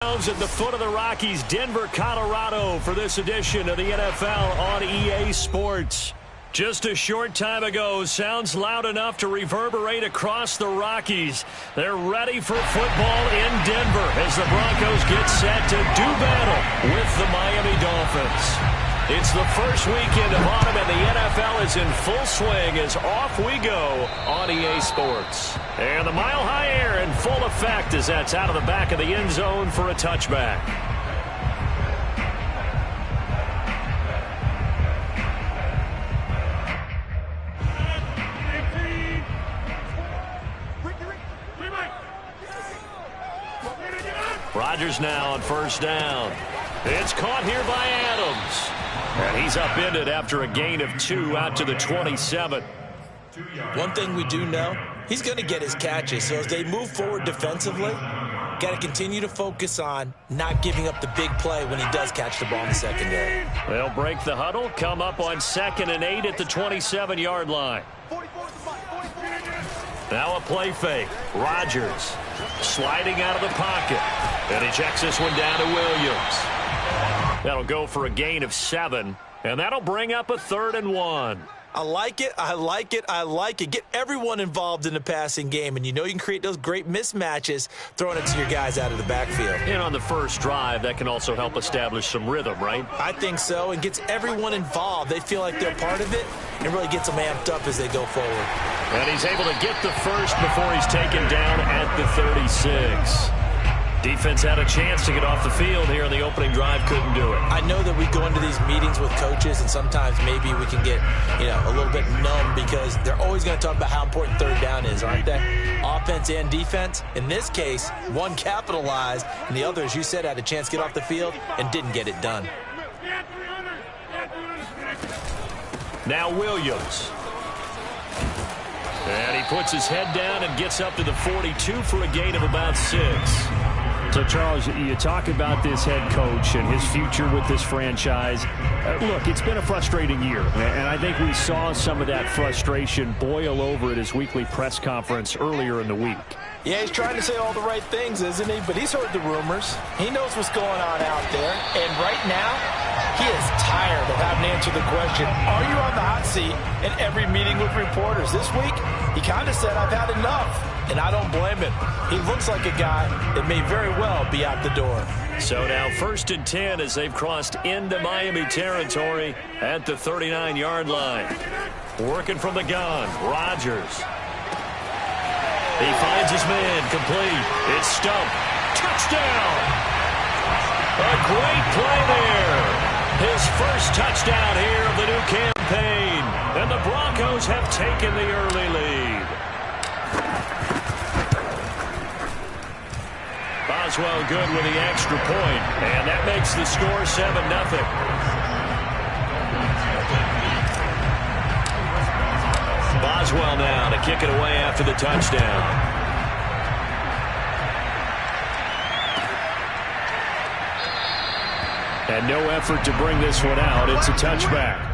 At the foot of the Rockies, Denver, Colorado, for this edition of the NFL on EA Sports. Just a short time ago, sounds loud enough to reverberate across the Rockies. They're ready for football in Denver as the Broncos get set to do battle with the Miami Dolphins. It's the first weekend of autumn, and the NFL is in full swing as off we go on EA Sports. And the mile-high air in full effect as that's out of the back of the end zone for a touchback. Rodgers now on first down. It's caught here by Adams. And he's upended after a gain of 2 out to the 27. One thing we do know, he's going to get his catches. So as they move forward defensively, got to continue to focus on not giving up the big play when he does catch the ball in the secondary. They'll break the huddle, come up on 2nd and 8 at the 27-yard line. Now a play fake. Rodgers sliding out of the pocket. And he checks this one down to Williams. That'll go for a gain of 7. And that'll bring up a 3rd and 1. I like it. I like it. I like it. Get everyone involved in the passing game, and you know you can create those great mismatches throwing it to your guys out of the backfield. And on the first drive, that can also help establish some rhythm, right? I think so, and gets everyone involved. They feel like they're part of it and really gets them amped up as they go forward. And he's able to get the first before he's taken down at the 36. Defense had a chance to get off the field here in the opening drive, couldn't do it. I know that we go into these meetings with coaches, and sometimes maybe we can get, a little bit numb because they're always going to talk about how important third down is, aren't they? Offense and defense. In this case, one capitalized, and the other, as you said, had a chance to get off the field and didn't get it done. Now Williams. And he puts his head down and gets up to the 42 for a gain of about 6. So, Charles, you talk about this head coach and his future with this franchise. Look, it's been a frustrating year, and I think we saw some of that frustration boil over at his weekly press conference earlier in the week. Yeah, he's trying to say all the right things, isn't he? But he's heard the rumors. He knows what's going on out there. And right now, he is tired of having to answer the question, are you on the hot seat in every meeting with reporters? This week, he kind of said, I've had enough. And I don't blame him. He looks like a guy that may very well be out the door. So now 1st and 10 as they've crossed into Miami territory at the 39-yard line. Working from the gun, Rodgers. He finds his man, complete. It's stumped. Touchdown! A great play there. His first touchdown here of the new campaign. And the Broncos have taken the early lead. Boswell good with the extra point, and that makes the score 7-0. Boswell now to kick it away after the touchdown. And no effort to bring this one out. It's a touchback.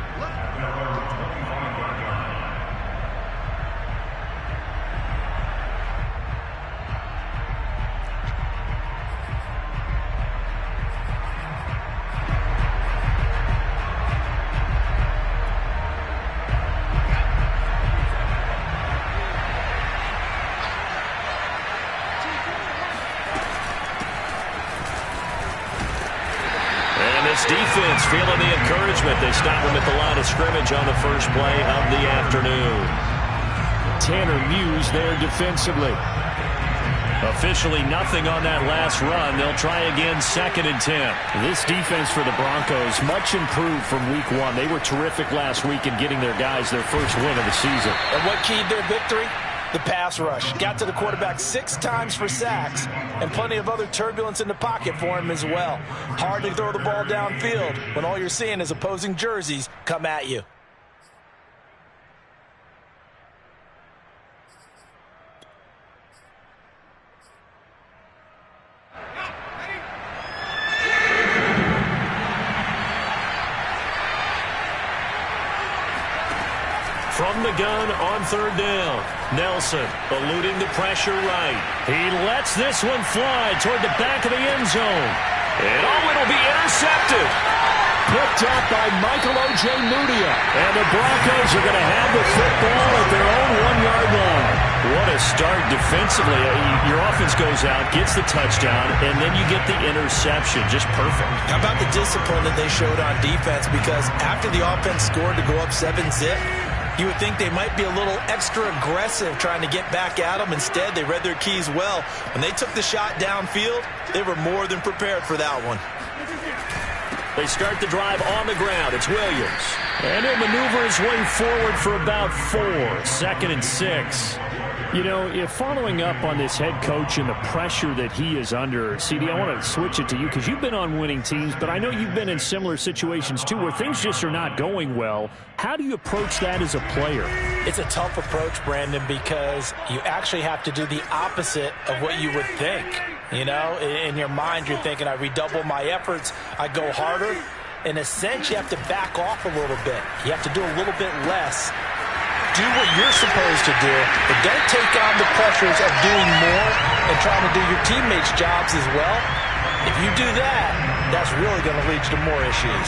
Defense feeling the encouragement. They stop him at the line of scrimmage on the first play of the afternoon. Tanner Muse there defensively. Officially nothing on that last run. They'll try again 2nd and 10. This defense for the Broncos much improved from week 1. They were terrific last week in getting their guys their first win of the season. And what keyed their victory? The pass rush. Got to the quarterback 6 times for sacks and plenty of other turbulence in the pocket for him as well. Hard to throw the ball downfield when all you're seeing is opposing jerseys come at you. From the gun on 3rd down. Nelson eluding the pressure right. He lets this one fly toward the back of the end zone. And it'll be intercepted. Picked up by Michael O.J. Mudia. And the Broncos are going to have the football at their own 1-yard line. What a start defensively. Your offense goes out, gets the touchdown, and then you get the interception. Just perfect. How about the discipline that they showed on defense? Because after the offense scored to go up 7-zip, you would think they might be a little extra aggressive trying to get back at them. Instead, they read their keys well. When they took the shot downfield, they were more than prepared for that one. They start the drive on the ground. It's Williams. And he'll maneuver his way forward for about 4. 2nd and 6. You know, if following up on this head coach and the pressure that he is under, CD, I want to switch it to you because you've been on winning teams, but I know you've been in similar situations too where things just are not going well. How do you approach that as a player? It's a tough approach, Brandon, because you actually have to do the opposite of what you would think. You know, in your mind, you're thinking, I redouble my efforts, I go harder. In a sense, you have to back off a little bit. You have to do a little bit less. Do what you're supposed to do, but don't take on the pressures of doing more and trying to do your teammates' jobs as well. If you do that, that's really going to lead to more issues.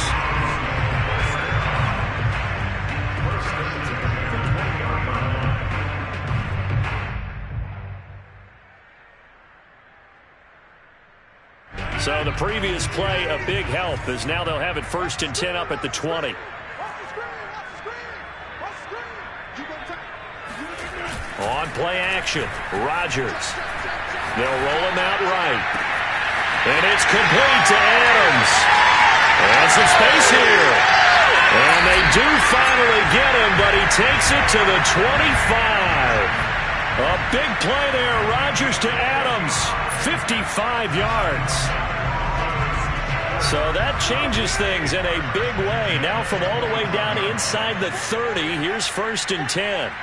So the previous play, a big help, as now they'll have it 1st and 10 up at the 20. On play action, Rodgers. They'll roll him out right. And it's complete to Adams. And some space here. And they do finally get him, but he takes it to the 25. A big play there, Rodgers to Adams. 55 yards. So that changes things in a big way. Now from all the way down inside the 30, here's 1st and 10.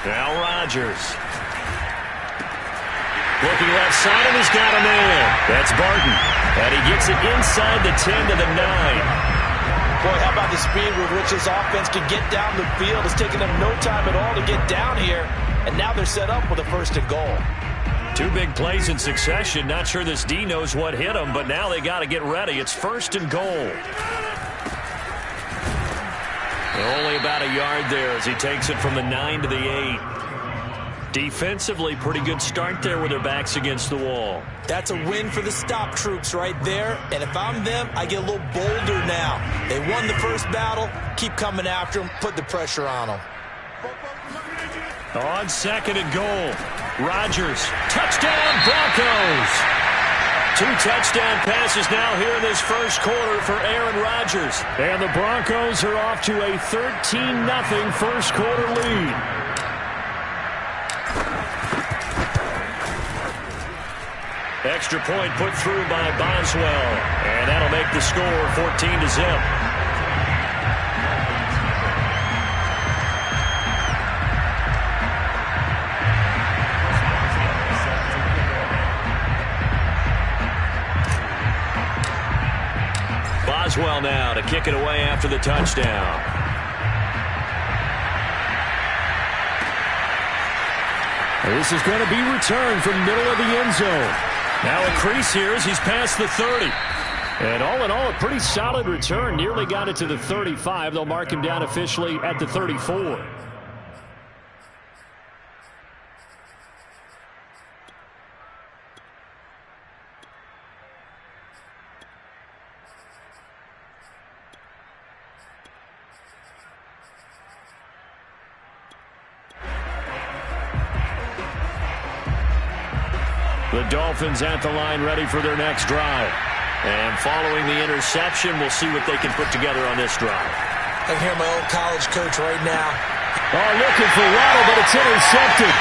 Now Rodgers. Looking left side, and he's got a man. That's Barton. And he gets it inside the 10 to the 9. Boy, how about the speed with which this offense can get down the field? It's taken them no time at all to get down here. And now they're set up with a 1st and goal. 2 big plays in succession. Not sure this D knows what hit him, but now they got to get ready. It's 1st and goal. Only about a yard there as he takes it from the 9 to the 8. Defensively, pretty good start there with their backs against the wall. That's a win for the stop troops right there. And if I'm them, I get a little bolder now. They won the first battle. Keep coming after them. Put the pressure on them. On 2nd and goal, Rodgers. Touchdown, Broncos. 2 touchdown passes now here in this first quarter for Aaron Rodgers. And the Broncos are off to a 13-0 first quarter lead. Extra point put through by Boswell. And that'll make the score 14-0. Boswell now to kick it away after the touchdown. This is going to be returned from middle of the end zone. Now a crease here as he's past the 30. And all in all, a pretty solid return. Nearly got it to the 35. They'll mark him down officially at the 34. The Dolphins at the line ready for their next drive. And following the interception, we'll see what they can put together on this drive. I can hear my old college coach right now. Oh, looking for Waddle, but it's intercepted.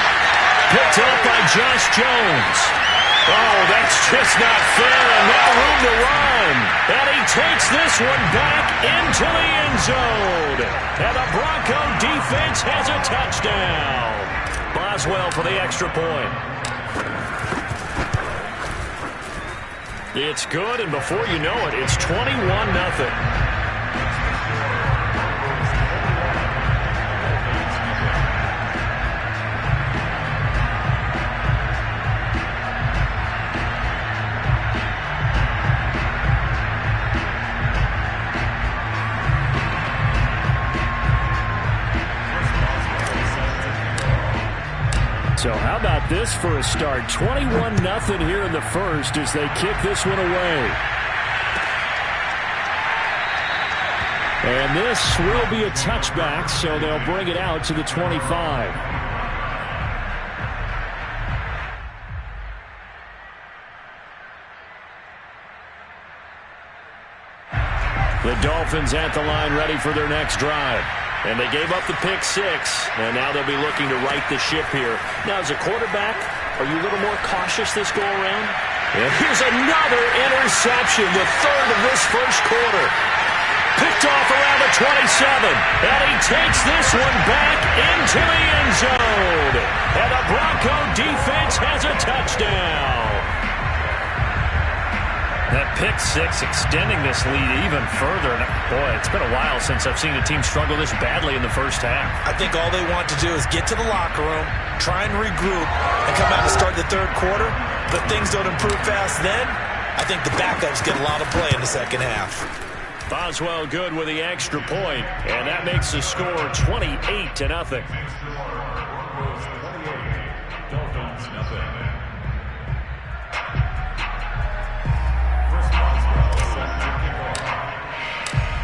Picked up by Josh Jones. Oh, that's just not fair, and now room to run. And he takes this one back into the end zone. And the Bronco defense has a touchdown. Boswell for the extra point. It's good, and before you know it, it's 21-0. So how about this for a start? 21-0 here in the first as they kick this one away. And this will be a touchback, so they'll bring it out to the 25. The Dolphins at the line ready for their next drive. And they gave up the pick six, and now they'll be looking to right the ship here. Now, as a quarterback, are you a little more cautious this go-around? And here's another interception, the third of this first quarter. Picked off around the 27, and he takes this one back into the end zone. And the Bronco defense has a touchdown. That pick six extending this lead even further. And boy, it's been a while since I've seen a team struggle this badly in the first half. I think all they want to do is get to the locker room, try and regroup, and come out and start the third quarter. But if things don't improve fast then, I think the backups get a lot of play in the second half. Boswell good with the extra point, and that makes the score 28-0.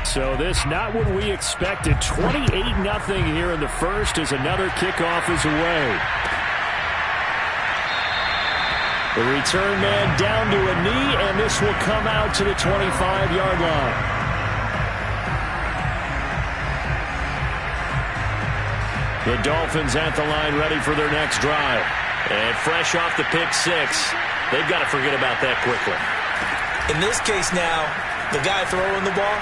So this not what we expected. 28-0 here in the first as another kickoff is away. The return man down to a knee, and this will come out to the 25-yard line. The Dolphins at the line ready for their next drive. And fresh off the pick six, they've got to forget about that quickly. In this case now, the guy throwing the ball,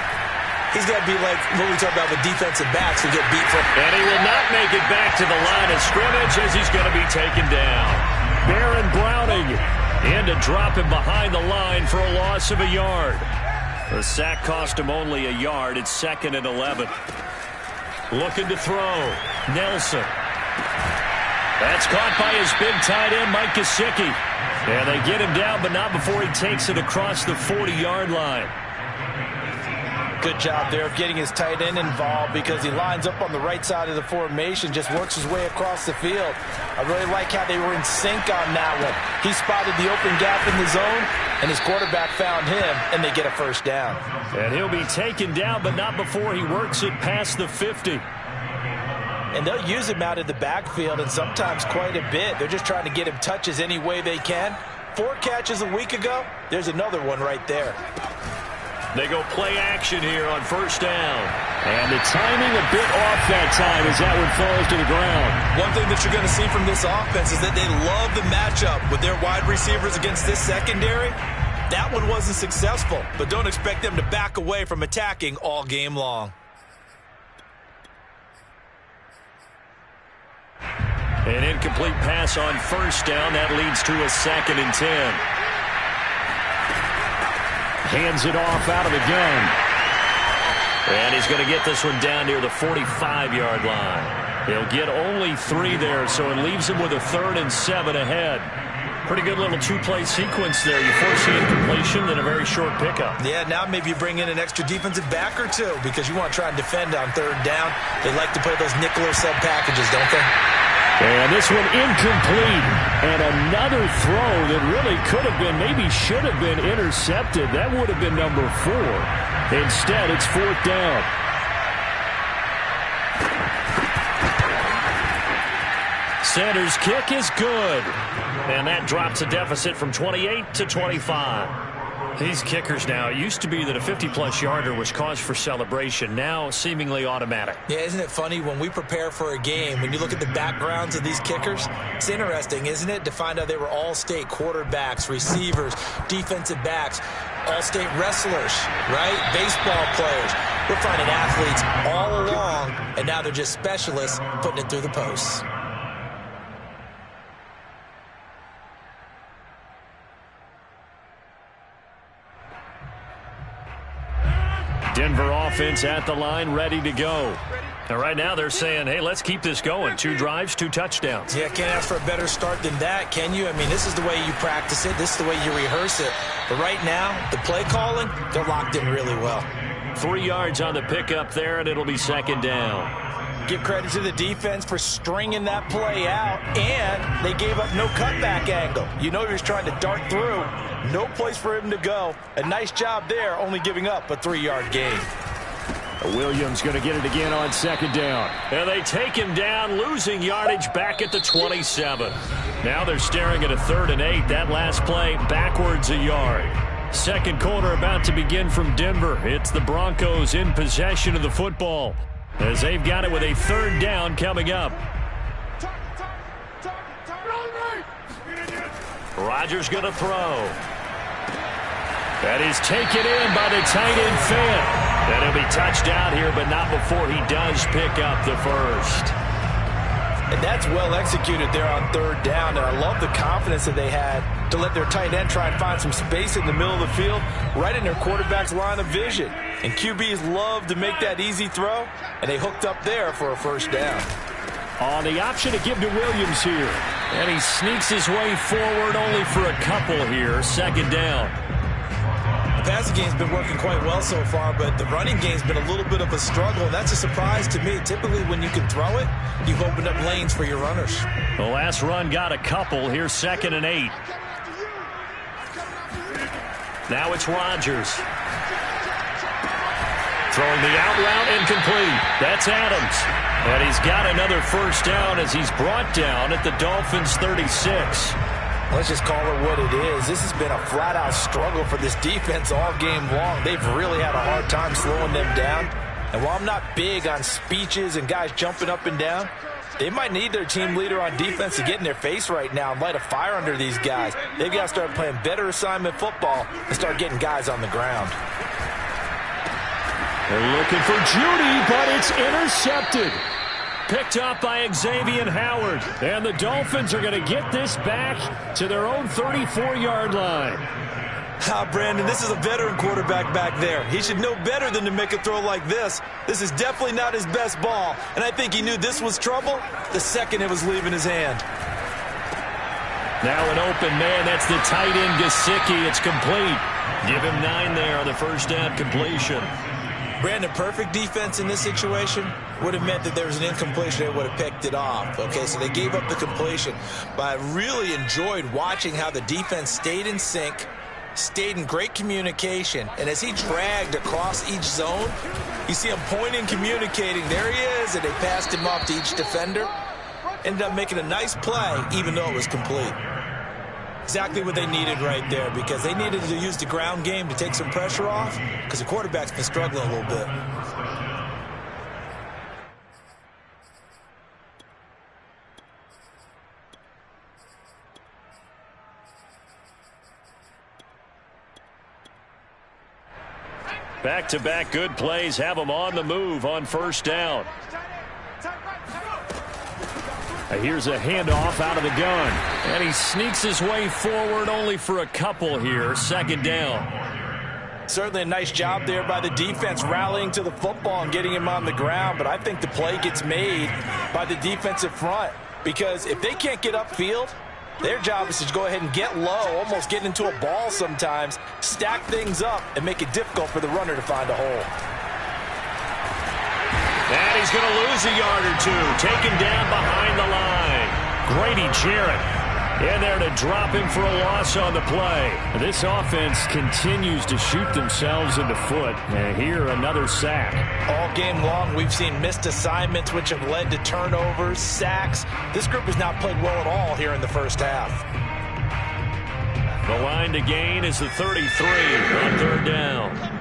he's got to be like what we talk about with defensive backs who get beat from. And he will not make it back to the line of scrimmage as he's going to be taken down. Baron Browning in to drop him behind the line for a loss of a yard. The sack cost him only a yard. It's 2nd and 11. Looking to throw. Nelson. That's caught by his big tight end, Mike Gesicki. And they get him down, but not before he takes it across the 40-yard line. Good job there of getting his tight end involved because he lines up on the right side of the formation, just works his way across the field. I really like how they were in sync on that one. He spotted the open gap in the zone, and his quarterback found him, and they get a first down. And he'll be taken down, but not before he works it past the 50. And they'll use him out of the backfield, and sometimes quite a bit. They're just trying to get him touches any way they can. 4 catches a week ago. There's another one right there. They go play action here on first down. And the timing a bit off that time as that one falls to the ground. One thing that you're going to see from this offense is that they love the matchup with their wide receivers against this secondary. That one wasn't successful, but don't expect them to back away from attacking all game long. An incomplete pass on first down. That leads to a 2nd and 10. Hands it off out of the gun. And he's going to get this one down near the 45-yard line. He'll get only 3 there, so it leaves him with a 3rd and 7 ahead. Pretty good little 2-play sequence there. You force the incompletion, then a very short pickup. Yeah, now maybe you bring in an extra defensive back or two because you want to try and defend on 3rd down. They like to play those nickel or sub packages, don't they? And this one incomplete. And another throw that really could have been, maybe should have been intercepted. That would have been number 4. Instead, it's 4th down. Sanders' kick is good. And that drops a deficit from 28 to 25. These kickers now, it used to be that a 50-plus yarder was cause for celebration. Now, seemingly automatic. Yeah, isn't it funny when we prepare for a game, when you look at the backgrounds of these kickers, it's interesting, isn't it, to find out they were all-state quarterbacks, receivers, defensive backs, all-state wrestlers, right? Baseball players. We're finding athletes all along, and now they're just specialists putting it through the posts. Denver offense at the line, ready to go. And right now they're saying, hey, let's keep this going. 2 drives, 2 touchdowns. Yeah, can't ask for a better start than that, can you? I mean, this is the way you practice it. This is the way you rehearse it. But right now, the play calling, they're locked in really well. 3 yards on the pickup there, and it'll be 2nd down. Give credit to the defense for stringing that play out, and they gave up no cutback angle. You know he was trying to dart through. No place for him to go. A nice job there, only giving up a 3-yard gain. Williams going to get it again on second down. And they take him down, losing yardage back at the 27. Now they're staring at a 3rd and 8. That last play backwards a yard. Second quarter about to begin from Denver. It's the Broncos in possession of the football as they've got it with a 3rd down coming up. Rodgers going to throw. That is taken in by the tight end Fant. And he'll be touched out here, but not before he does pick up the first. And that's well executed there on 3rd down. And I love the confidence that they had to let their tight end try and find some space in the middle of the field, right in their quarterback's line of vision. And QBs love to make that easy throw, and they hooked up there for a 1st down. On the option to give to Williams here. And he sneaks his way forward only for a couple here. 2nd down. The passing game's been working quite well so far, but the running game's been a little bit of a struggle, and that's a surprise to me. Typically, when you can throw it, you've opened up lanes for your runners. The last run got a couple. Here's 2nd and 8. Now it's Rodgers. Throwing the out route incomplete. That's Adams. And he's got another 1st down as he's brought down at the Dolphins' 36. Let's just call it what it is. This has been a flat-out struggle for this defense all game long. They've really had a hard time slowing them down. And while I'm not big on speeches and guys jumping up and down, they might need their team leader on defense to get in their face right now and light a fire under these guys. They've got to start playing better assignment football and start getting guys on the ground. They're looking for Judy, but it's intercepted. Picked up by Xavier Howard. And the Dolphins are going to get this back to their own 34-yard line. Brandon, this is a veteran quarterback back there. He should know better than to make a throw like this. This is definitely not his best ball, and I think he knew this was trouble the second it was leaving his hand. Now an open man. That's the tight end, Gesicki. It's complete. Give him 9 there on the 1st down completion. Brandon, perfect defense in this situation would have meant that there was an incompletion. They would have picked it off. Okay, so they gave up the completion. But I really enjoyed watching how the defense stayed in sync, stayed in great communication, and as he dragged across each zone, you see him pointing, communicating. There he is, and they passed him off to each defender. Ended up making a nice play, even though it was complete. Exactly what they needed right there, because they needed to use the ground game to take some pressure off, because the quarterback's been struggling a little bit. Back-to-back good plays have them on the move on 1st down. Here's a handoff out of the gun. And he sneaks his way forward only for a couple here. 2nd down. Certainly a nice job there by the defense rallying to the football and getting him on the ground. But I think the play gets made by the defensive front. Because if they can't get upfield, their job is to go ahead and get low, almost get into a ball sometimes, stack things up, and make it difficult for the runner to find a hole. And he's going to lose a yard or two. Taken down behind the line. Grady Jarrett in there to drop him for a loss on the play. This offense continues to shoot themselves in the foot. And here, another sack. All game long, we've seen missed assignments, which have led to turnovers, sacks. This group has not played well at all here in the 1st half. The line to gain is the 33 on 3rd down.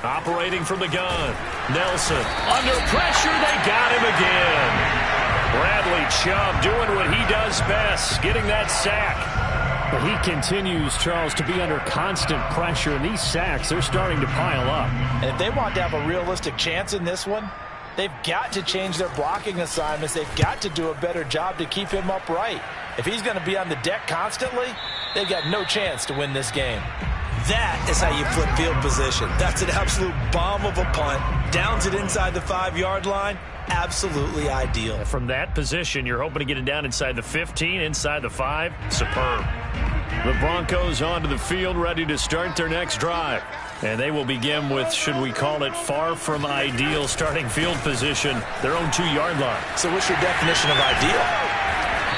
Operating from the gun. Nelson under pressure. They got him again. Bradley Chubb doing what he does best, getting that sack. But he continues, Charles, to be under constant pressure. And these sacks, they're starting to pile up. And if they want to have a realistic chance in this one, they've got to change their blocking assignments. They've got to do a better job to keep him upright. If he's going to be on the deck constantly, they've got no chance to win this game. That is how you flip field position. That's an absolute bomb of a punt. Downs it inside the 5-yard line. Absolutely ideal. From that position, you're hoping to get it down inside the 15, inside the 5. Superb. The Broncos onto the field, ready to start their next drive. And they will begin with, should we call it, far from ideal starting field position, their own 2-yard line. So what's your definition of ideal?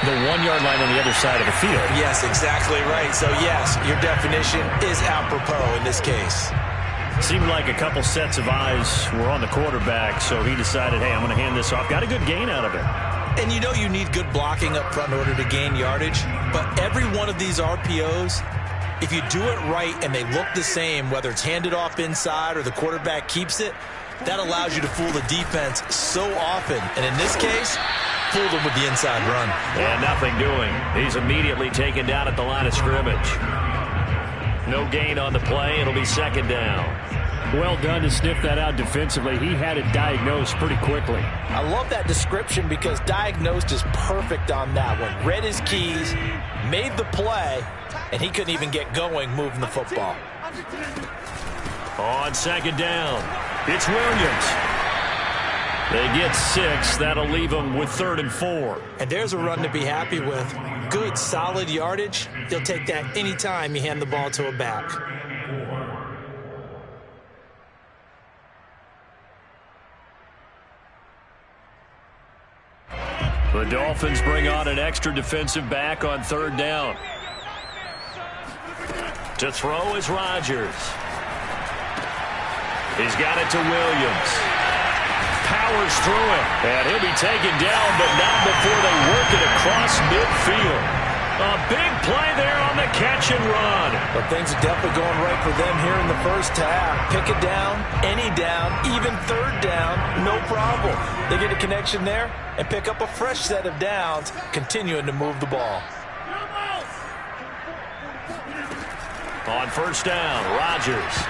The 1-yard line on the other side of the field. Yes, exactly right. So, yes, your definition is apropos in this case. Seemed like a couple sets of eyes were on the quarterback, so he decided, hey, I'm going to hand this off. Got a good gain out of it. And you know you need good blocking up front in order to gain yardage, but every one of these RPOs, if you do it right and they look the same, whether it's handed off inside or the quarterback keeps it, that allows you to fool the defense so often. And in this case, fool them with the inside run. And nothing doing. He's immediately taken down at the line of scrimmage. No gain on the play. It'll be second down. Well done to sniff that out defensively. He had it diagnosed pretty quickly. I love that description because diagnosed is perfect on that one. Read his keys, made the play, and he couldn't even get going moving the football. On second down, it's Williams. They get 6. That'll leave them with 3rd and 4. And there's a run to be happy with. Good, solid yardage. He'll take that anytime you hand the ball to a back. The Dolphins bring on an extra defensive back on 3rd down. To throw is Rodgers. He's got it to Williams. Powers through it, and he'll be taken down, but not before they work it across midfield. A big play there on the catch and run. But things are definitely going right for them here in the first half. Pick it down, any down, even 3rd down, no problem. They get a connection there and pick up a fresh set of downs, continuing to move the ball. On 1st down, Rodgers.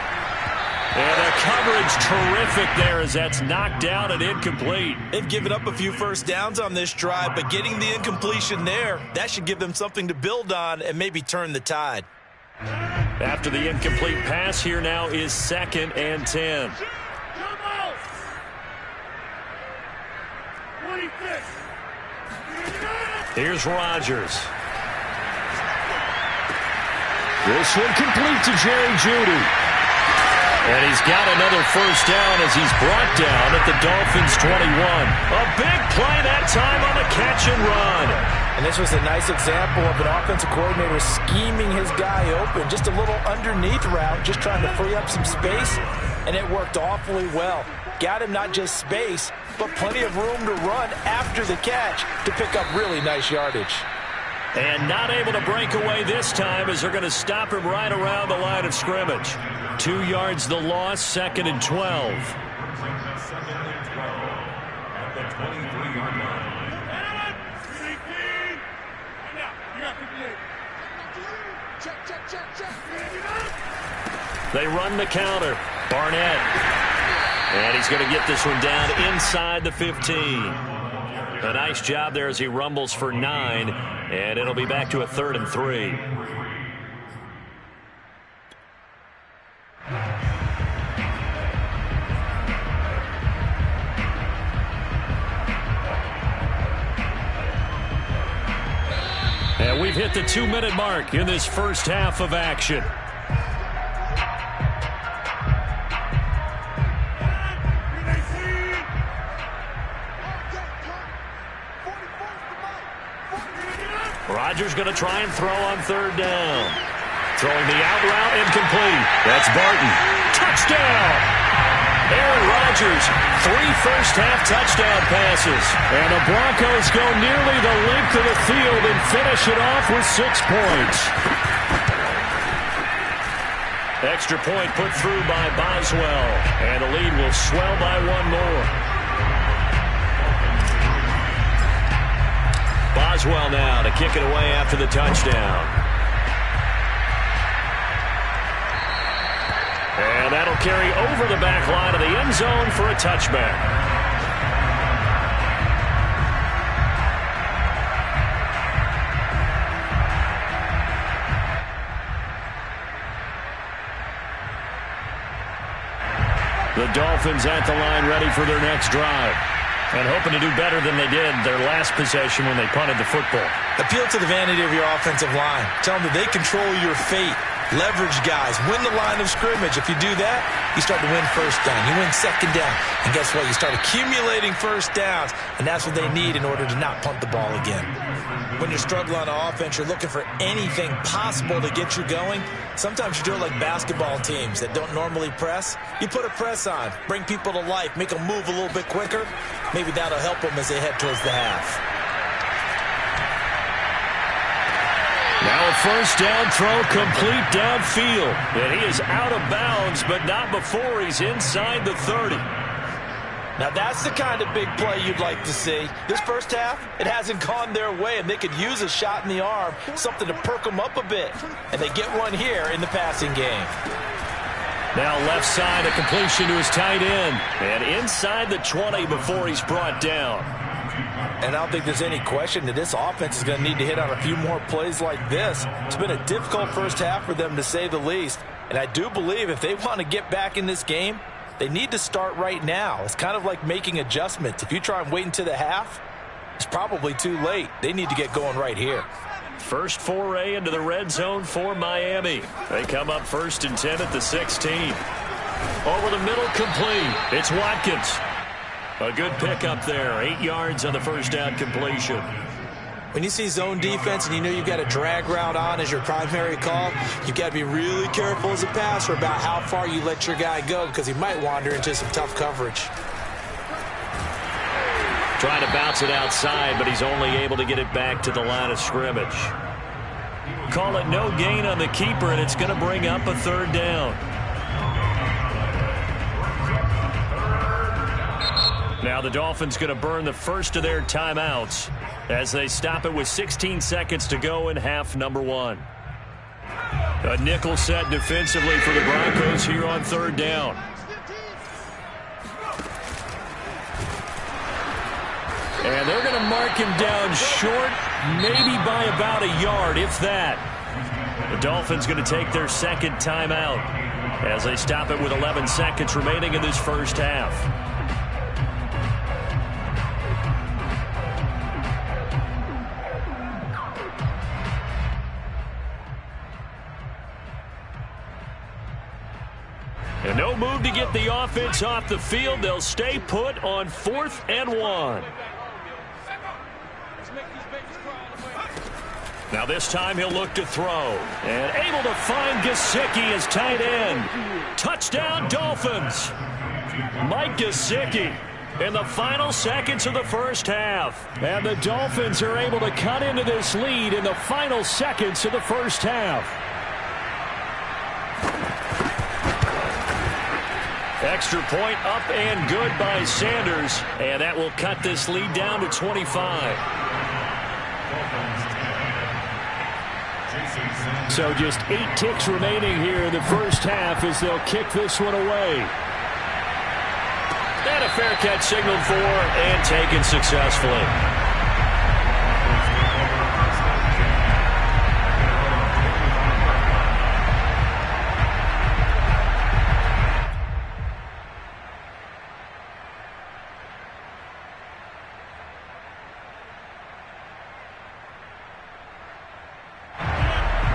And the coverage terrific there as that's knocked down and incomplete. They've given up a few first downs on this drive, but getting the incompletion there, that should give them something to build on and maybe turn the tide. After the incomplete pass, here now is 2nd and 10. Here's Rodgers. This one complete to Jerry Jeudy. And he's got another first down as he's brought down at the Dolphins' 21. A big play that time on the catch and run. And this was a nice example of an offensive coordinator scheming his guy open. Just a little underneath route, just trying to free up some space, and it worked awfully well. Got him not just space, but plenty of room to run after the catch to pick up really nice yardage. And not able to break away this time as they're going to stop him right around the line of scrimmage. 2 yards the loss, 2nd and 12. They run the counter. Barnett. And he's going to get this one down inside the 15. A nice job there as he rumbles for 9. And it'll be back to a 3rd and 3. And we've hit the 2-minute mark in this first half of action. Rodgers going to try and throw on 3rd down. Throwing the out route incomplete. That's Barton. Touchdown! Aaron Rodgers, 3 first-half touchdown passes. And the Broncos go nearly the length of the field and finish it off with 6 points. Extra point put through by Boswell. And the lead will swell by 1 more. Boswell now to kick it away after the touchdown. And that'll carry over the back line of the end zone for a touchback. The Dolphins at the line ready for their next drive. And hoping to do better than they did their last possession when they punted the football. Appeal to the vanity of your offensive line. Tell them that they control your fate. Leverage guys. Win the line of scrimmage. If you do that, you start to win first down. You win second down. And guess what? You start accumulating first downs. And that's what they need in order to not punt the ball again. When you're struggling on offense, you're looking for anything possible to get you going. Sometimes you do it like basketball teams that don't normally press. You put a press on, bring people to life, make them move a little bit quicker. Maybe that'll help them as they head towards the half. Now a first down throw complete downfield. And he is out of bounds, but not before he's inside the 30. Now that's the kind of big play you'd like to see. This first half, it hasn't gone their way, and they could use a shot in the arm, something to perk them up a bit. And they get one here in the passing game. Now left side, a completion to his tight end. And inside the 20 before he's brought down. And I don't think there's any question that this offense is going to need to hit on a few more plays like this. It's been a difficult first half for them, to say the least. And I do believe if they want to get back in this game, they need to start right now. It's kind of like making adjustments. If you try and wait until the half, it's probably too late. They need to get going right here. First foray into the red zone for Miami. They come up 1st and 10 at the 16. Over the middle, complete. It's Watkins. A good pickup there. 8 yards on the first down completion. When you see zone defense and you know you've got a drag route on as your primary call, you've got to be really careful as a passer about how far you let your guy go, because he might wander into some tough coverage. Trying to bounce it outside, but he's only able to get it back to the line of scrimmage. Call it no gain on the keeper, and it's going to bring up a 3rd down. Now the Dolphins going to burn the first of their timeouts as they stop it with 16 seconds to go in half number 1. A nickel set defensively for the Broncos here on 3rd down. And they're going to mark him down short, maybe by about a yard, if that. The Dolphins going to take their second timeout as they stop it with 11 seconds remaining in this first half. And no move to get the offense off the field. They'll stay put on 4th and 1. Now this time he'll look to throw. And able to find Gesicki as tight end. Touchdown Dolphins. Mike Gesicki in the final seconds of the first half. And the Dolphins are able to cut into this lead in the final seconds of the first half. Extra point up and good by Sanders. And that will cut this lead down to 25. So just 8 ticks remaining here in the first half as they'll kick this one away. And a fair catch signaled for and taken successfully.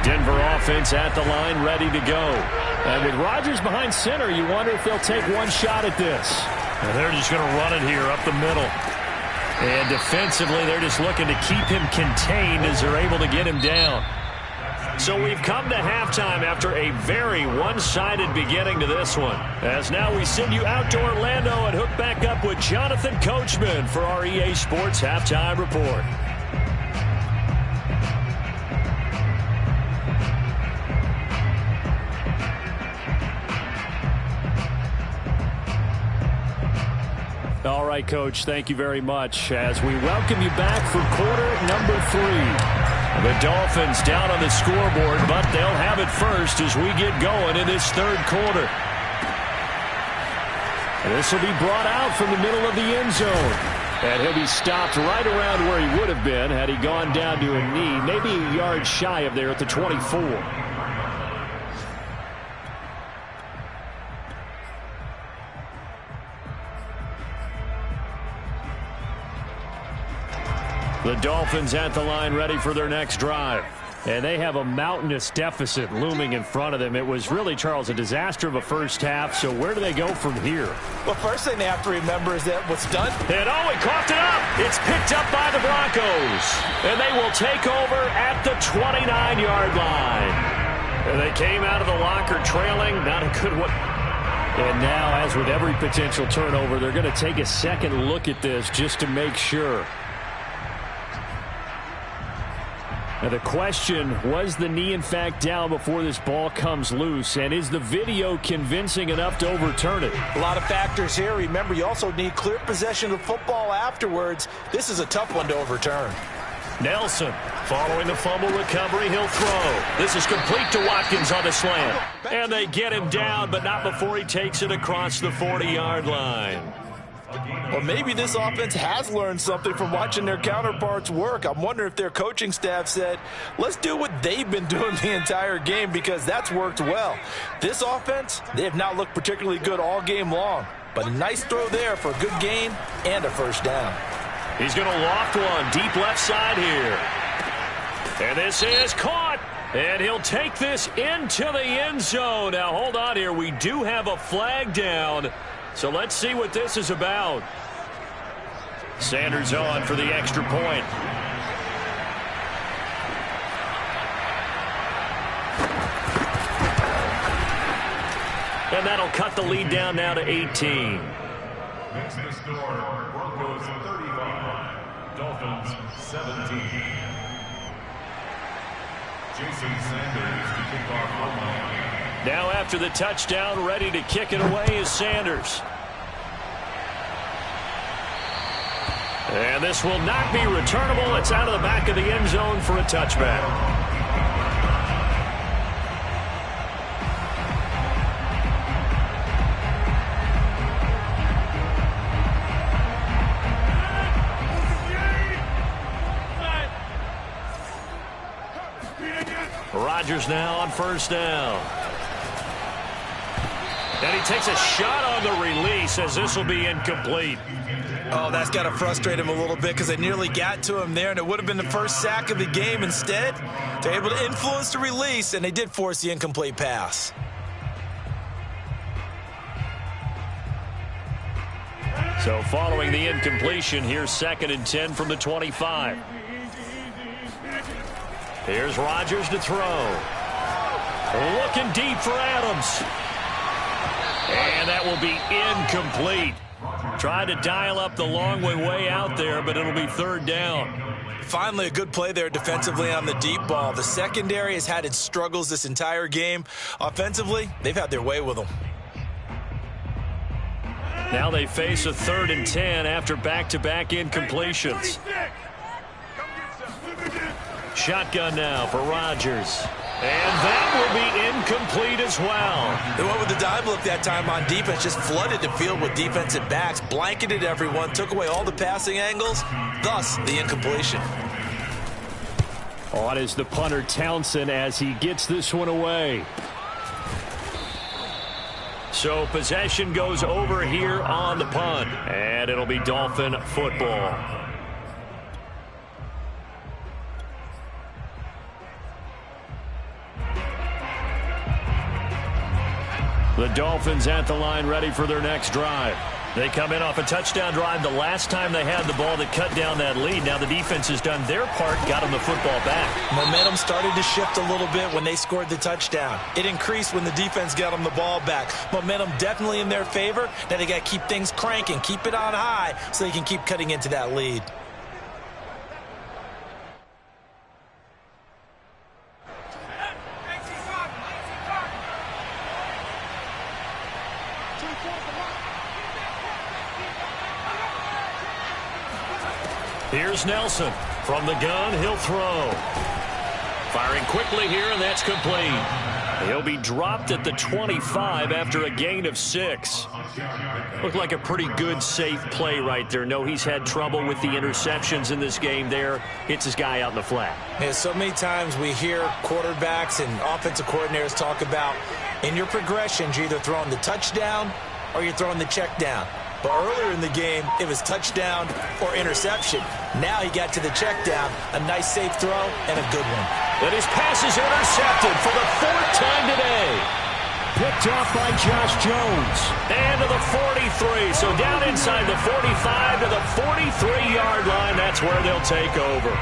Denver offense at the line, ready to go. And with Rodgers behind center, you wonder if they'll take one shot at this. And they're just going to run it here up the middle. And defensively, they're just looking to keep him contained as they're able to get him down. So we've come to halftime after a very one-sided beginning to this one. As now we send you out to Orlando and hook back up with Jonathan Coachman for our EA Sports Halftime Report. All right, Coach, thank you very much as we welcome you back for quarter number 3. The Dolphins down on the scoreboard, but they'll have it first as we get going in this third quarter. This will be brought out from the middle of the end zone. And he'll be stopped right around where he would have been had he gone down to a knee, maybe a yard shy of there at the 24. The Dolphins at the line ready for their next drive. And they have a mountainous deficit looming in front of them. It was really, Charles, a disaster of a first half. So where do they go from here? Well, first thing they have to remember is that what's done. And oh, he coughed it up. It's picked up by the Broncos. And they will take over at the 29-yard line. And they came out of the locker trailing. Not a good one. And now, as with every potential turnover, they're going to take a second look at this just to make sure. Now the question, was the knee in fact down before this ball comes loose? And is the video convincing enough to overturn it? A lot of factors here. Remember, you also need clear possession of the football afterwards. This is a tough one to overturn. Nelson, following the fumble recovery, he'll throw. This is complete to Watkins on the slant. And they get him down, but not before he takes it across the 40-yard line. Well, maybe this offense has learned something from watching their counterparts work. I'm wondering if their coaching staff said, let's do what they've been doing the entire game, because that's worked well. This offense, they have not looked particularly good all game long. But a nice throw there for a good gain and a first down. He's going to loft one deep left side here. And this is caught. And he'll take this into the end zone. Now, hold on here. We do have a flag down. So let's see what this is about. Sanders on for the extra point. And that'll cut the lead down now to 18. Next to score, Broncos 35, Dolphins 17. Jason Sanders to kick off on line. Now after the touchdown, ready to kick it away is Sanders. And this will not be returnable. It's out of the back of the end zone for a touchback. Rodgers now on first down. And he takes a shot on the release as this will be incomplete. Oh, that's got to frustrate him a little bit because they nearly got to him there, and it would have been the first sack of the game. Instead, they're able to influence the release, and they did force the incomplete pass. So following the incompletion, here's 2nd and 10 from the 25. Here's Rodgers to throw. Looking deep for Adams. And that will be incomplete. Tried to dial up the long way out there, but it'll be 3rd down. Finally, a good play there defensively on the deep ball. The secondary has had its struggles this entire game. Offensively, they've had their way with them. Now they face a 3rd and 10 after back-to-back incompletions. Shotgun now for Rodgers. And that will be incomplete as well. They went with the dime look that time on defense, just flooded the field with defensive backs, blanketed everyone, took away all the passing angles, thus the incompletion. On is the punter Townsend as he gets this one away. So possession goes over here on the punt, and it'll be Dolphin football. The Dolphins at the line ready for their next drive. They come in off a touchdown drive the last time they had the ball that cut down that lead. Now the defense has done their part, got them the football back. Momentum started to shift a little bit when they scored the touchdown. It increased when the defense got them the ball back. Momentum definitely in their favor. Now they got to keep things cranking, keep it on high so they can keep cutting into that lead. Here's Nelson. From the gun, he'll throw. Firing quickly here, and that's complete. He'll be dropped at the 25 after a gain of 6. Looked like a pretty good, safe play right there. No, he's had trouble with the interceptions in this game there. Hits his guy out in the flat. Yeah, so many times we hear quarterbacks and offensive coordinators talk about in your progressions, you're either throwing the touchdown or you're throwing the check down. But earlier in the game, it was touchdown or interception. Now he got to the check down, a nice safe throw, and a good one. And his pass is intercepted for the 4th time today. Picked off by Josh Jones. And to the 43. So down inside the 45 to the 43-yard line. That's where they'll take over.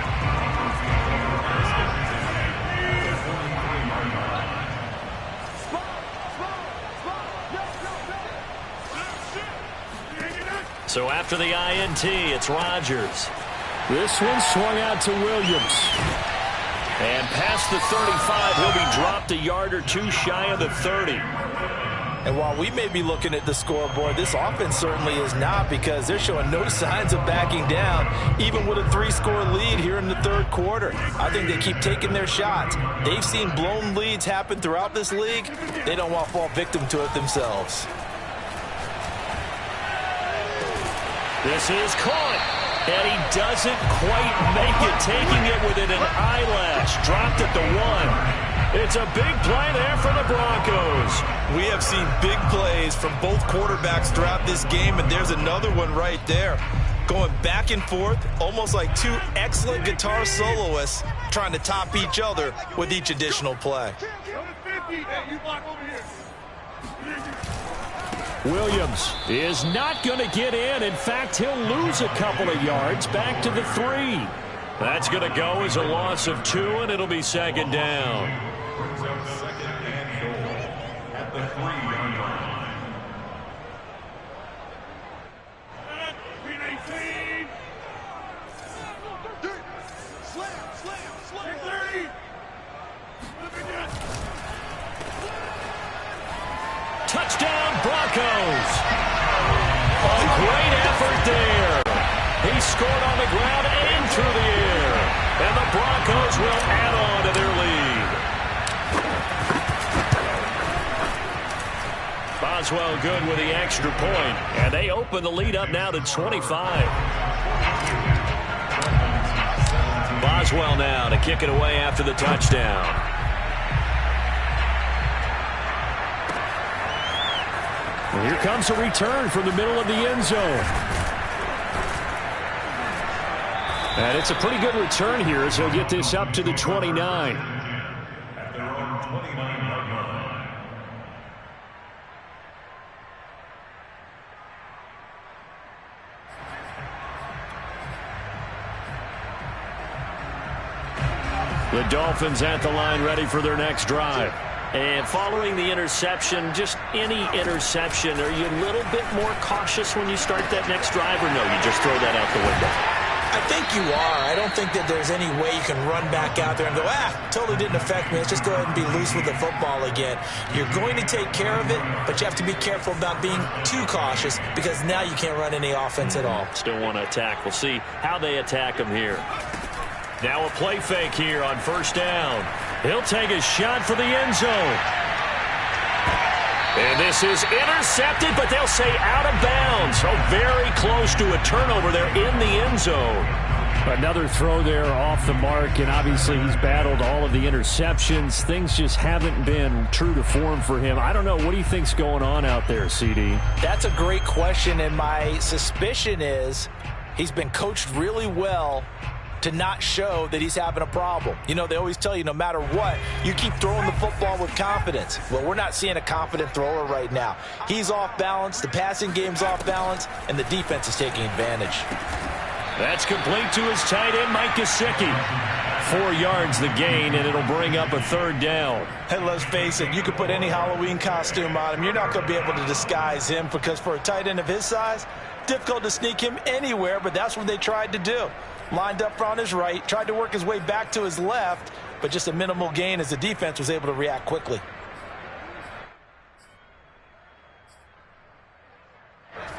So after the INT, it's Rodgers. This one swung out to Williams. And past the 35, he'll be dropped a yard or two shy of the 30. And while we may be looking at the scoreboard, this offense certainly is not, because they're showing no signs of backing down, even with a 3-score lead here in the 3rd quarter. I think they keep taking their shots. They've seen blown leads happen throughout this league. They don't want to fall victim to it themselves. This is caught, and he doesn't quite make it, taking it within an eyelash. Dropped at the 1. It's a big play there for the Broncos. We have seen big plays from both quarterbacks throughout this game, and there's another one right there. Going back and forth, almost like two excellent guitar soloists trying to top each other with each additional play. Williams is not going to get in. In fact, he'll lose a couple of yards back to the 3. That's going to go as a loss of 2, and it'll be 2nd down. Brings up 2nd and goal at the 3-yard line. Touchdown, Broncos. A great effort there. He scored on the ground and through the air. And the Broncos will add on to their lead. Boswell good with the extra point. And they open the lead up now to 25. Boswell now to kick it away after the touchdown. Well, here comes a return from the middle of the end zone. And it's a pretty good return here as he'll get this up to the 29. At their own 29-yard line. The Dolphins at the line, ready for their next drive. And following the interception, just any interception, are you a little bit more cautious when you start that next drive, or no, you just throw that out the window? I think you are. I don't think that there's any way you can run back out there and go, totally didn't affect me. Let's just go ahead and be loose with the football again. You're going to take care of it, but you have to be careful about being too cautious, because now you can't run any offense at all. Still want to attack. We'll see how they attack him here. Now a play fake here on 1st down. He'll take a shot for the end zone. And this is intercepted, but they'll say out of bounds. So very close to a turnover there in the end zone. Another throw there off the mark, and obviously he's battled all of the interceptions. Things just haven't been true to form for him. I don't know. What do you think's going on out there, CD? That's a great question, and my suspicion is he's been coached really well to not show that he's having a problem. You know, they always tell you no matter what, you keep throwing the football with confidence. Well, we're not seeing a confident thrower right now. He's off balance, the passing game's off balance, and the defense is taking advantage. That's complete to his tight end, Mike Gesicki. 4 yards the gain, and it'll bring up a 3rd down. And let's face it, you could put any Halloween costume on him. You're not going to be able to disguise him, because for a tight end of his size, difficult to sneak him anywhere, but that's what they tried to do. Lined up on his right, tried to work his way back to his left, but just a minimal gain as the defense was able to react quickly.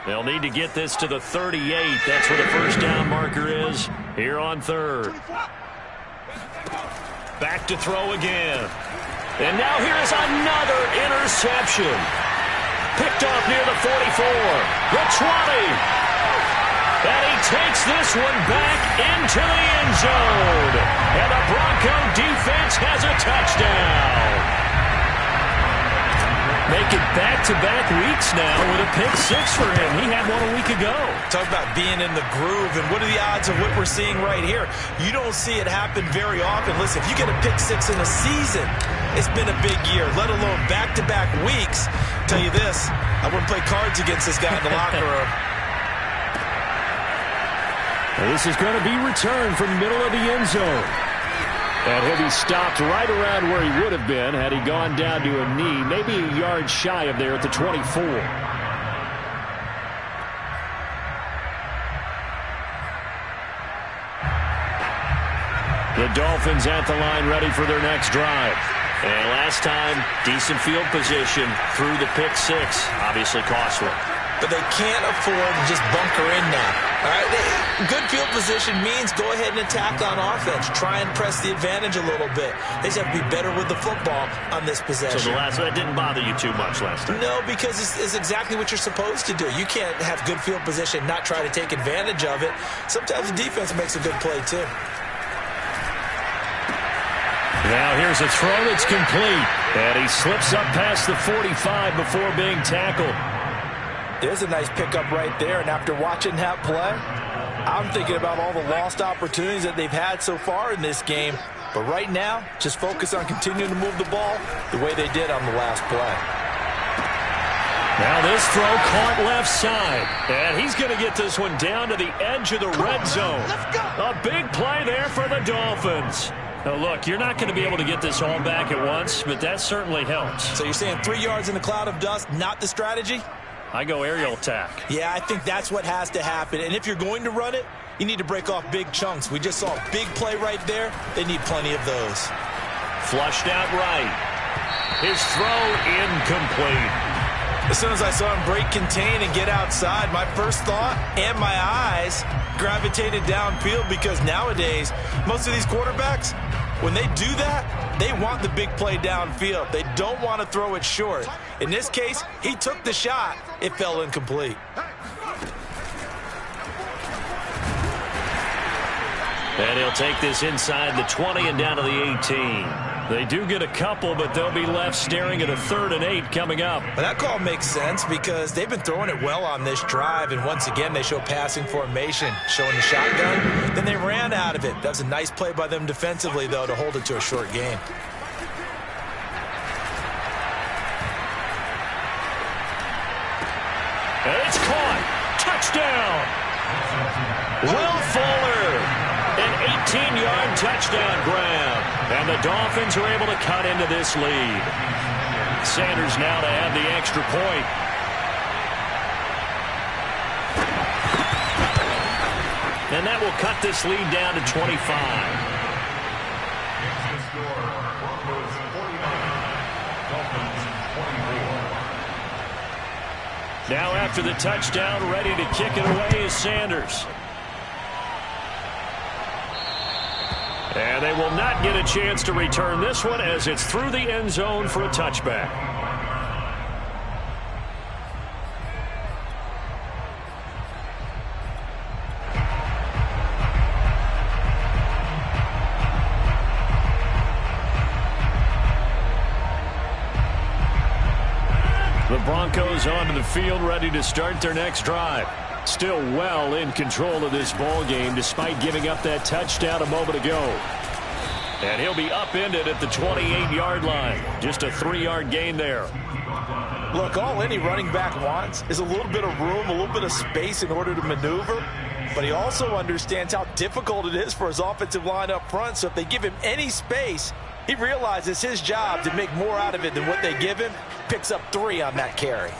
They'll need to get this to the 38. That's where the 1st down marker is here on 3rd. Back to throw again. And now here's another interception. Picked off near the 44. The 20. And he takes this one back into the end zone. And the Bronco defense has a touchdown. Make it back-to-back weeks now with a pick six for him. He had one a week ago. Talk about being in the groove, and what are the odds of what we're seeing right here? You don't see it happen very often. Listen, if you get a pick six in a season, it's been a big year, let alone back-to-back weeks. Tell you this, I wouldn't play cards against this guy in the locker room. Well, this is going to be returned from the middle of the end zone. And he'll be stopped right around where he would have been had he gone down to a knee, maybe a yard shy of there at the 24. The Dolphins at the line ready for their next drive. And last time, decent field position through the pick six. Obviously costly. But they can't afford to just bunker in now. All right? Good field position means go ahead and attack on offense. Try and press the advantage a little bit. They just have to be better with the football on this possession. So that didn't bother you too much last time? No, because it's exactly what you're supposed to do. You can't have good field position, not try to take advantage of it. Sometimes the defense makes a good play, too. Now here's a throw that's complete. And he slips up past the 45 before being tackled. There's a nice pickup right there, and after watching that play, I'm thinking about all the lost opportunities that they've had so far in this game. But right now, just focus on continuing to move the ball the way they did on the last play. Now this throw caught left side, and he's going to get this one down to the edge of the red zone. A big play there for the Dolphins. Now look, you're not going to be able to get this all back at once, but that certainly helps. So you're saying 3 yards in a cloud of dust, not the strategy? I go aerial attack. Yeah, I think that's what has to happen. And if you're going to run it, you need to break off big chunks. We just saw a big play right there. They need plenty of those. Flushed out right. His throw incomplete. As soon as I saw him break contain and get outside, my first thought and my eyes gravitated downfield, because nowadays, most of these quarterbacks, when they do that, they want the big play downfield. They don't want to throw it short. In this case, he took the shot. It fell incomplete. And he'll take this inside the 20 and down to the 18. They do get a couple, but they'll be left staring at a 3rd and 8 coming up. Well, that call makes sense because they've been throwing it well on this drive, and once again they show passing formation, showing the shotgun. Then they ran out of it. That was a nice play by them defensively, though, to hold it to a short gain. And it's caught. Touchdown. Will Fuller. An 18-yard touchdown grab. And the Dolphins are able to cut into this lead. Sanders now to have the extra point. And that will cut this lead down to 25. Now after the touchdown, ready to kick it away is Sanders. And they will not get a chance to return this one as it's through the end zone for a touchback. The Broncos onto the field ready to start their next drive. Still well in control of this ball game despite giving up that touchdown a moment ago. And he'll be upended at the 28-yard line. Just a 3-yard gain there. Look, all any running back wants is a little bit of room, a little bit of space in order to maneuver. But he also understands how difficult it is for his offensive line up front. So if they give him any space, he realizes his job to make more out of it than what they give him. Picks up 3 on that carry.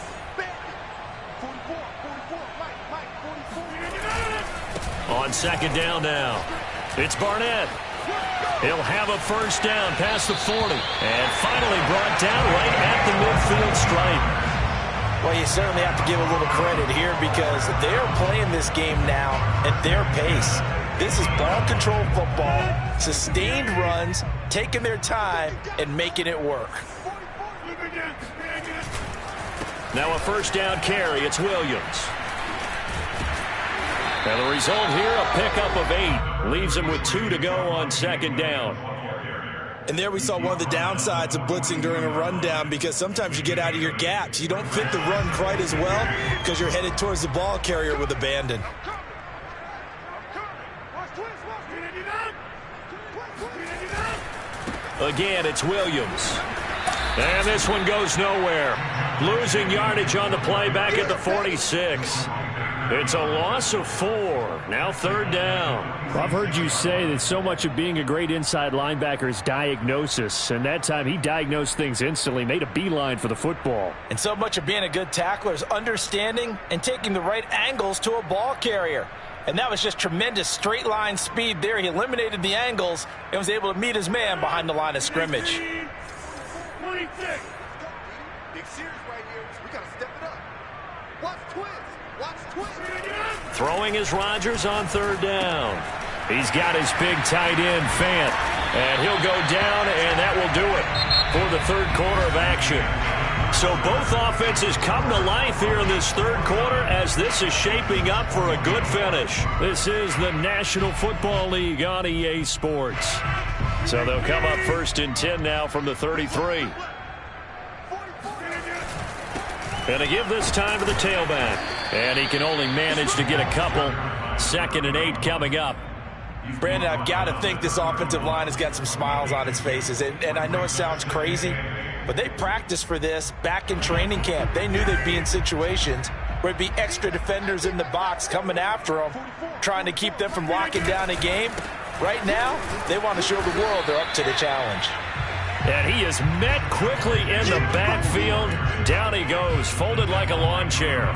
On second down now, it's Barnett. He'll have a first down past the 40. And finally brought down right at the midfield stripe. Well, you certainly have to give a little credit here because they're playing this game now at their pace. This is ball control football, sustained runs, taking their time and making it work. Now a first down carry, it's Williams. And the result here, a pickup of 8. Leaves him with 2 to go on second down. And there we saw one of the downsides of blitzing during a rundown, because sometimes you get out of your gaps. You don't fit the run quite as well because you're headed towards the ball carrier with abandon. Again, it's Williams. And this one goes nowhere. Losing yardage on the play back at the 46. It's a loss of 4. Now 3rd down. Well, I've heard you say that so much of being a great inside linebacker is diagnosis. And that time he diagnosed things instantly, made a beeline for the football. And so much of being a good tackler is understanding and taking the right angles to a ball carrier. And that was just tremendous straight line speed there. He eliminated the angles and was able to meet his man behind the line of scrimmage. 26. Big series right here. We got to step it up. Watch twins. Watch twins. Throwing is Rodgers on 3rd down. He's got his big tight end, Fant. And he'll go down, and that will do it for the 3rd quarter of action. So both offenses come to life here in this 3rd quarter as this is shaping up for a good finish. This is the National Football League on EA Sports. So they'll come up 1st and 10 now from the 33. And to give this time to the tailback. And he can only manage to get a couple. 2nd and 8 coming up. Brandon, I've got to think this offensive line has got some smiles on its faces. And I know it sounds crazy, but they practiced for this back in training camp. They knew they'd be in situations where it'd be extra defenders in the box coming after them, trying to keep them from locking down a game. Right now, they want to show the world they're up to the challenge. And he is met quickly in the backfield. Down he goes, folded like a lawn chair.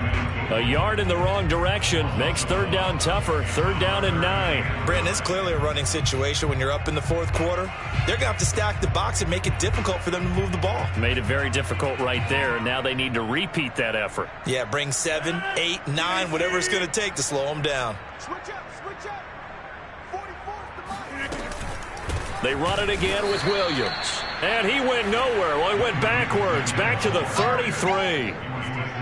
A yard in the wrong direction makes 3rd down tougher. 3rd down and 9. Brandon, it's clearly a running situation when you're up in the 4th quarter. They're going to have to stack the box and make it difficult for them to move the ball. Made it very difficult right there, and now they need to repeat that effort. Yeah, bring 7, 8, 9, whatever it's going to take to slow them down. Switch up. Switch up. 44's the line. They run it again with Williams. And he went nowhere. Well, he went backwards, back to the 33.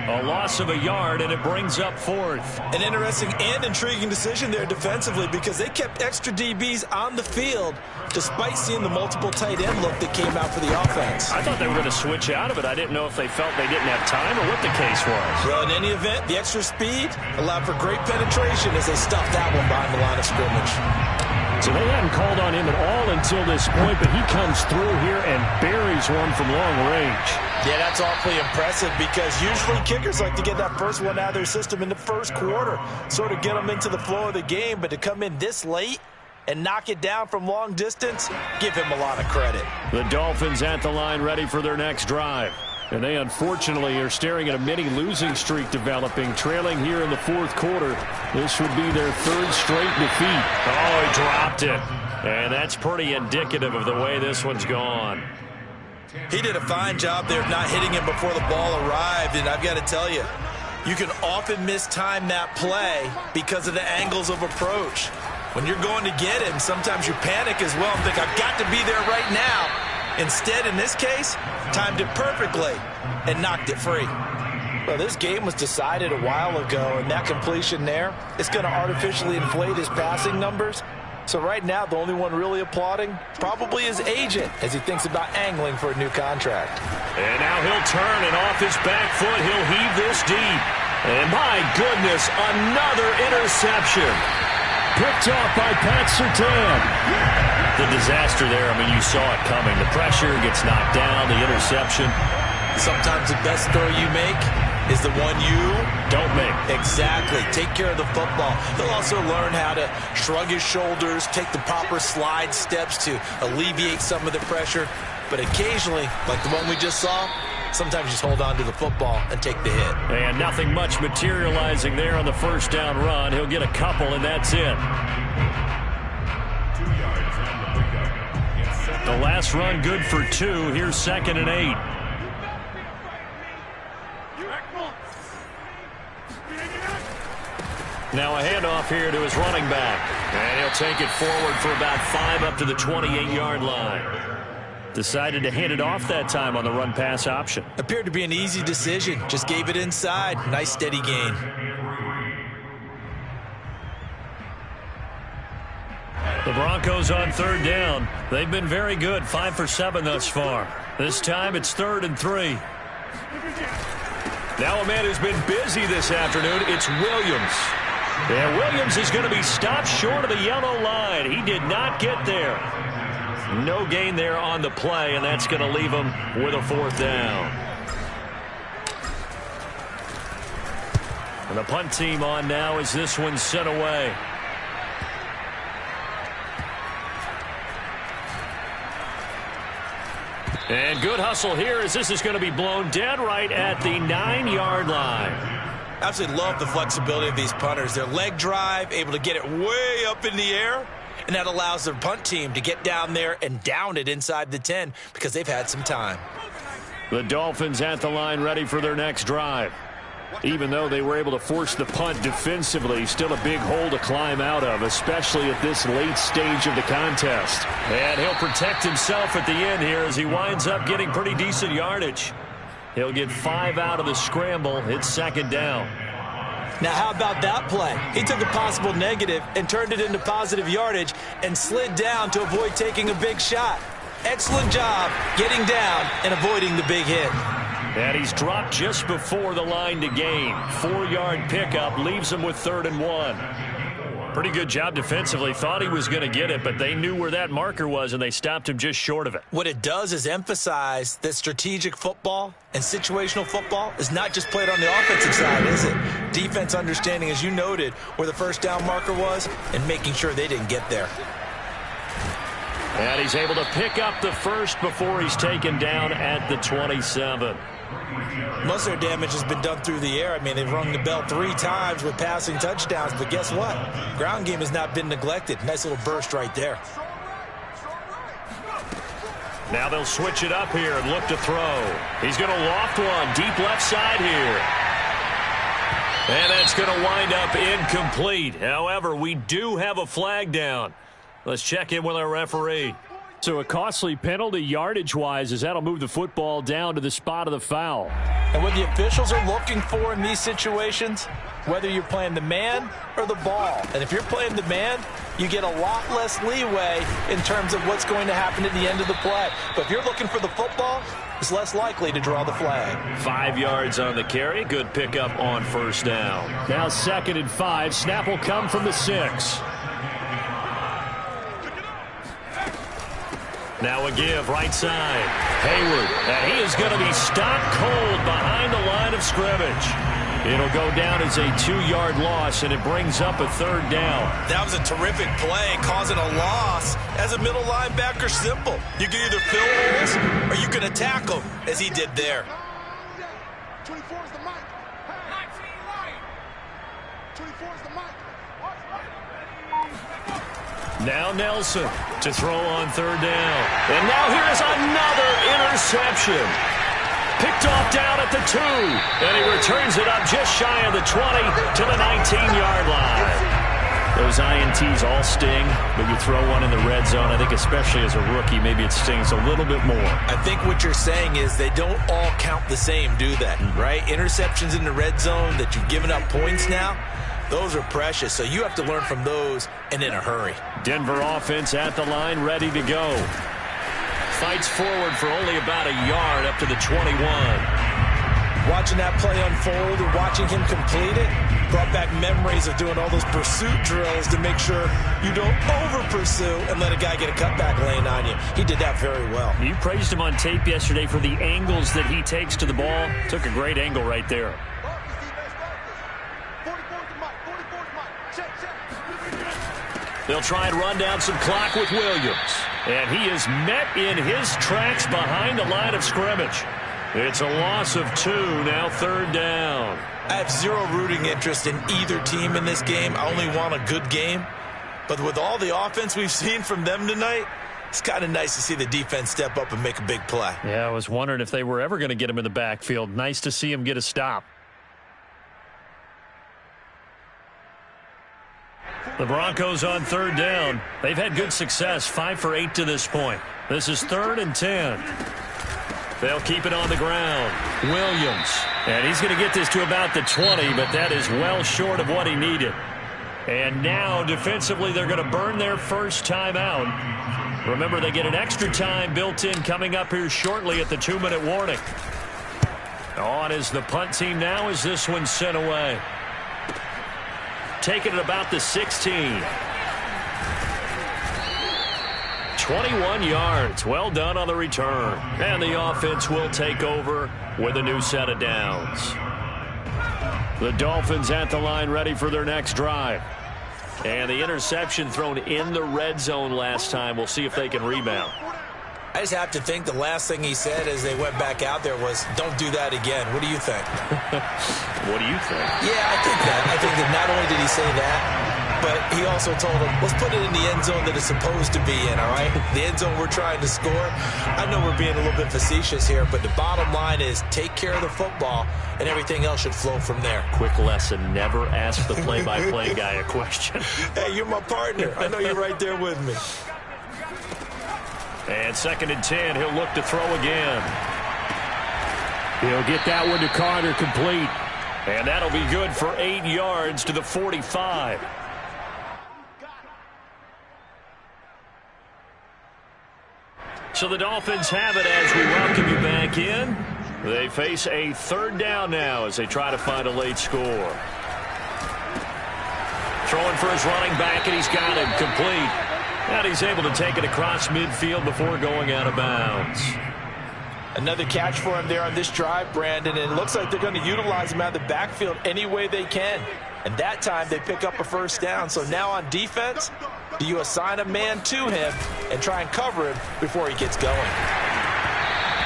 A loss of a yard, and it brings up 4th. An interesting and intriguing decision there defensively, because they kept extra DBs on the field despite seeing the multiple tight end look that came out for the offense. I thought they were going to switch out of it. I didn't know if they felt they didn't have time or what the case was. Well, in any event, the extra speed allowed for great penetration as they stuffed that one behind the line of scrimmage. So they hadn't called on him at all until this point, but he comes through here and buries one from long range. Yeah, that's awfully impressive, because usually kickers like to get that first one out of their system in the 1st quarter, sort of get them into the flow of the game, but to come in this late and knock it down from long distance, give him a lot of credit. The Dolphins at the line, ready for their next drive. And they unfortunately are staring at a mini losing streak developing, trailing here in the 4th quarter. This would be their 3rd straight defeat. Oh, he dropped it. And that's pretty indicative of the way this one's gone. He did a fine job there of not hitting him before the ball arrived, and I've got to tell you, you can often mistime that play because of the angles of approach. When you're going to get him, sometimes you panic as well and think, I've got to be there right now. Instead, in this case, timed it perfectly and knocked it free. Well, this game was decided a while ago, and that completion there is going to artificially inflate his passing numbers. So right now, the only one really applauding probably his agent as he thinks about angling for a new contract. And now he'll turn, and off his back foot, he'll heave this deep. And my goodness, another interception. Picked off by Pat Surtain. The disaster there, I mean, you saw it coming. The pressure gets knocked down, the interception. Sometimes the best throw you make is the one you don't make. Exactly. Take care of the football. He'll also learn how to shrug his shoulders, take the proper slide steps to alleviate some of the pressure. But occasionally, like the one we just saw, sometimes just hold on to the football and take the hit. And nothing much materializing there on the 1st down run. He'll get a couple, and that's it. 2 yards on the pickup. The last run good for 2. Here's 2nd and 8. Now a handoff here to his running back. And he'll take it forward for about 5 up to the 28-yard line. Decided to hand it off that time on the run-pass option. Appeared to be an easy decision. Just gave it inside. Nice steady gain. The Broncos on third down. They've been very good, 5 for 7 thus far. This time it's 3rd and 3. Now a man who's been busy this afternoon, it's Williams. And Williams is going to be stopped short of the yellow line. He did not get there. No gain there on the play, and that's going to leave him with a 4th down. And the punt team on now as this one's sent away. And good hustle here as this is going to be blown dead right at the 9-yard line. Absolutely love the flexibility of these punters. Their leg drive, able to get it way up in the air, and that allows their punt team to get down there and down it inside the 10 because they've had some time. The Dolphins at the line ready for their next drive. Even though they were able to force the punt defensively, still a big hole to climb out of, especially at this late stage of the contest. And he'll protect himself at the end here as he winds up getting pretty decent yardage. He'll get 5 out of the scramble. It's 2nd down. Now, how about that play? He took a possible negative and turned it into positive yardage and slid down to avoid taking a big shot. Excellent job getting down and avoiding the big hit. And he's dropped just before the line to gain. 4-yard pickup leaves him with 3rd and 1. Pretty good job defensively. Thought he was going to get it, but they knew where that marker was, and they stopped him just short of it. What it does is emphasize that strategic football and situational football is not just played on the offensive side, is it? Defense understanding, as you noted, where the 1st down marker was and making sure they didn't get there. And he's able to pick up the first before he's taken down at the 27. Most of their damage has been done through the air. I mean, they've rung the bell 3 times with passing touchdowns, but guess what? Ground game has not been neglected. Nice little burst right there. Now they'll switch it up here and look to throw. He's going to loft one deep left side here. And that's going to wind up incomplete. However, we do have a flag down. Let's check in with our referee. So a costly penalty yardage-wise as that'll move the football down to the spot of the foul. And what the officials are looking for in these situations, whether you're playing the man or the ball. And if you're playing the man, you get a lot less leeway in terms of what's going to happen at the end of the play. But if you're looking for the football, it's less likely to draw the flag. 5 yards on the carry. Good pickup on 1st down. Now 2nd and 5. Snap will come from the 6. Now a give, right side. Hayward, and he is going to be stopped cold behind the line of scrimmage. It'll go down as a 2-yard loss, and it brings up a 3rd down. That was a terrific play, causing a loss. As a middle linebacker, simple. You can either fill holes or you can attack them, as he did there. 24 is the mic. 24 is the mic. Now Nelson to throw on 3rd down. And now here's another interception. Picked off down at the 2. And he returns it up just shy of the 20 to the 19-yard line. Those INTs all sting, but you throw one in the red zone. I think especially as a rookie, maybe it stings a little bit more. I think what you're saying is they don't all count the same, do they? Right? Interceptions in the red zone that you've given up points now, those are precious. So you have to learn from those and in a hurry. Denver offense at the line, ready to go. Fights forward for only about a yard up to the 21. Watching that play unfold and watching him complete it brought back memories of doing all those pursuit drills to make sure you don't over-pursue and let a guy get a cutback lane on you. He did that very well. You praised him on tape yesterday for the angles that he takes to the ball. Took a great angle right there. They'll try and run down some clock with Williams. And he is met in his tracks behind the line of scrimmage. It's a loss of 2, now 3rd down. I have zero rooting interest in either team in this game. I only want a good game. But with all the offense we've seen from them tonight, it's kind of nice to see the defense step up and make a big play. Yeah, I was wondering if they were ever going to get him in the backfield. Nice to see him get a stop. The Broncos on 3rd down. They've had good success, 5 for 8 to this point. This is 3rd and 10. They'll keep it on the ground. Williams. And he's going to get this to about the 20, but that is well short of what he needed. And now, defensively, they're going to burn their first timeout. Remember, they get an extra time built in coming up here shortly at the 2-minute warning. On is the punt team now as this one's sent away. Taking it about the 16. 21 yards. Well done on the return. And the offense will take over with a new set of downs. The Dolphins at the line ready for their next drive. And the interception thrown in the red zone last time. We'll see if they can rebound. I just have to think the last thing he said as they went back out there was, don't do that again. What do you think? What do you think? Yeah, I think that not only did he say that, but he also told them, let's put it in the end zone that it's supposed to be in, all right? The end zone we're trying to score. I know we're being a little bit facetious here, but the bottom line is take care of the football, and everything else should flow from there. Quick lesson, never ask the play-by-play guy a question. Hey, you're my partner. I know you're right there with me. And 2nd and 10, he'll look to throw again. He'll get that one to Carter complete. And that'll be good for 8 yards to the 45. So the Dolphins have it as we welcome you back in. They face a 3rd down now as they try to find a late score. Throwing for his running back, and he's got him complete. And he's able to take it across midfield before going out of bounds. Another catch for him there on this drive, Brandon, and it looks like they're going to utilize him out of the backfield any way they can. And that time they pick up a 1st down. So now on defense, do you assign a man to him and try and cover him before he gets going?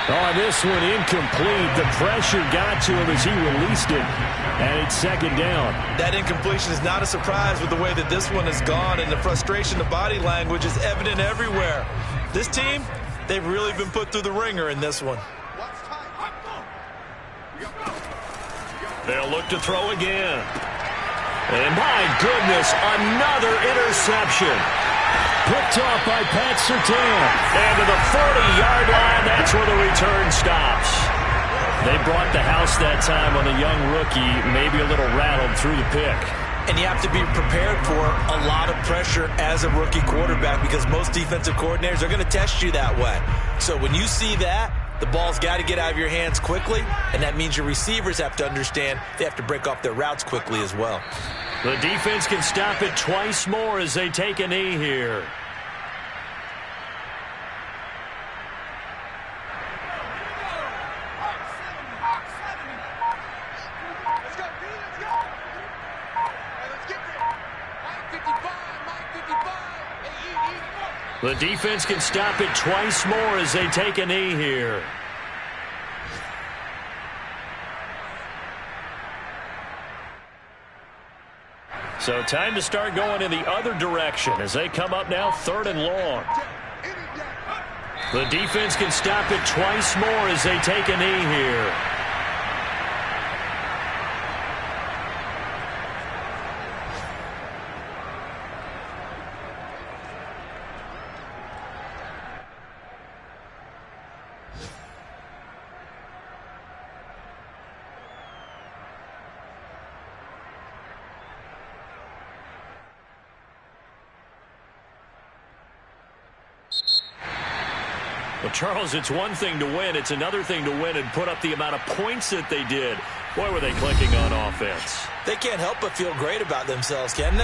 Oh, this one incomplete. The pressure got to him as he released it. And it's 2nd down. That incompletion is not a surprise with the way that this one has gone, and the frustration, the body language is evident everywhere. This team, they've really been put through the ringer in this one. They'll look to throw again. And my goodness, another interception. Picked off by Pat Surtain. And to the 40-yard line, that's where the return stops. They brought the house that time on the young rookie, maybe a little rattled through the pick. And you have to be prepared for a lot of pressure as a rookie quarterback because most defensive coordinators are going to test you that way. So when you see that, the ball's got to get out of your hands quickly, and that means your receivers have to understand they have to break off their routes quickly as well. The defense can stop it twice more as they take a knee here. The defense can stop it twice more as they take a knee here. So time to start going in the other direction as they come up now 3rd and long. The defense can stop it twice more as they take a knee here. Well, Charles, it's one thing to win. It's another thing to win and put up the amount of points that they did. Boy, were they clicking on offense. They can't help but feel great about themselves, can they?